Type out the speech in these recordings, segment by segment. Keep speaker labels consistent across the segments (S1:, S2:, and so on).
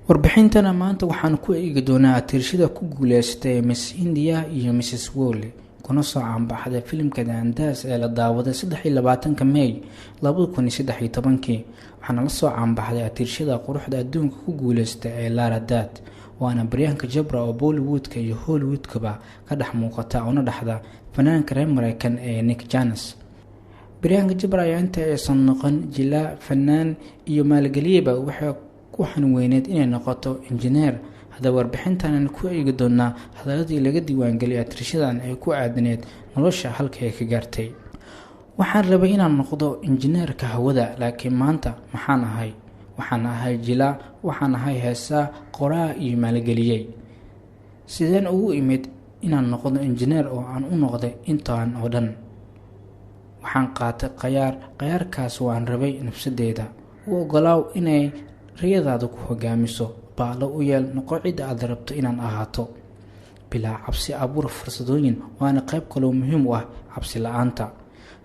S1: warbixintana maanta waxaan ku eegi doonaa tirshada ku guuleystay Miss India iyo Mrs World kuna soo caanbaxday filimka Dandaas ee la daawaday 23 May 2013 waxaana la soo caanbaxday tirshada quruxda adduunka ku guuleystay ee Lara Dutt waana Priyanka Chopra oo Bollywoodka iyo Hollywoodkaba ka dhex muuqata una dhaxda fanaanka reer Mareykan ee Nick Jonas. Priyanka Chopra ayaa inta aysan noqon jilaa fanaan iyo maalgeliyaba waxaan weyneed inay noqoto injineer. Hada warbixintan ku eegi doonaa hadaladii laga diiwaangeliyay tirshadan ay ku aadneed nolosha halka ay ka gaartay. Waxaan rabay inaan noqdo injineerka hawada, laakiin maanta maxaan ahay? Waxaan ahay jilaa, waxaan ahay heesaa, qoraa iyo maalgeliyay. Sideen ugu imid inaan noqdo injineer oo aan u noqday intaan oo dhan? Waxaan qaatay qayaarkaas waan rabay nafsadeeda. U ogolaaw inay riyadaada ku hogaamiso, baalo u yeel noqo cid aad rabto inaan ahaato. Bilaa cabsi abuur fursadooyin waana qayb kale oo muhiim u ah cabsi la'aanta.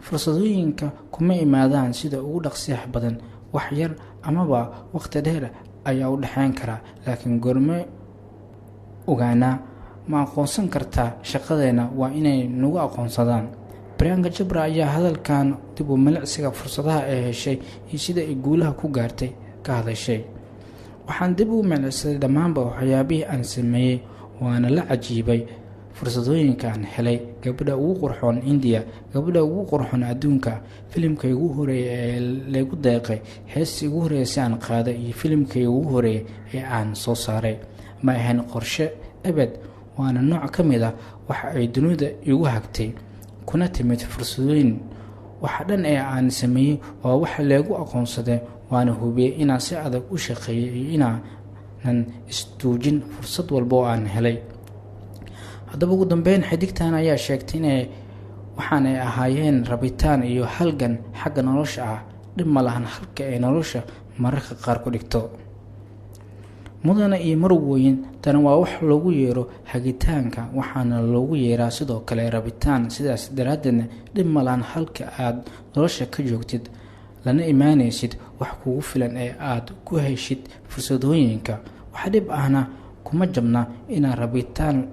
S1: Fursadooyinka kuma imaadaan sida ugu dhaqsiyaha badan, wax yar amaba waqti dheer ayaa u dhaxayn kara, laakiin goorma ogaana ma aqoonsan kartaa shaqadeena waa inay nagu aqoonsadaan. Priyanka Chopra ayaa hadalkan dib u milicsiga fursadaha ay heshay iyo sida ay guulaha ku gaartay ka hadashay. Waxaan dib u milicsaday dhammaanba waxyaabihii aan sameeyay waana la cajiibay fursadooyinka aan helay. Gabadha ugu qurxoon India, gabadha ugu qurxoon adduunka, filimkay ugu horeeyay ee lagu deeqay, heestii ugu horeysay aan qaaday iyo filimkay ugu horeeyay ee aan soo saaray. Ma ahayn qorshe abad, waana nooc ka mid ah waxa ay dunida igu hagtay kuna timid fursadooyin. waxa dhan ee aan sameeyay waa wax lagu aqoonsaday, waana hubiyay inaan si adag u shaqeeyay iyo inaanan istuujin fursad walba oo aan helay. Haddaba ugu dambeyn xidigtan ayaa sheegtay in waxaan ay ahaayeen rabitaan iyo halgan xagga nolosha ah, dhib ma lahan halka ay nolosha mararka qaar ku dhigto. Mudana iyo marwooyin tan waa wax loogu yeero hagitaanka, waxaana loogu yeeraa sidoo kale rabitaan. Sidaas daraadeedna dhib ma lahan halka aad nolosha ka joogtid lana imaanaysid wax kugu filan ee aad ku heshid fursadooyinka. wax dhib ahna kuma jabna inaad rabitaan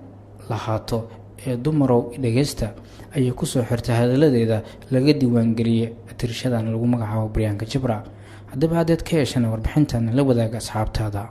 S1: lahaato. ee dumarow dhageysta ayay ku soo xirtay hadaladeeda laga diiwaangeliyay tirshadan lagu magacaabo Priyanka Chopra. haddaba haddaad ka heshana warbixintan la wadaaga asxaabtaada.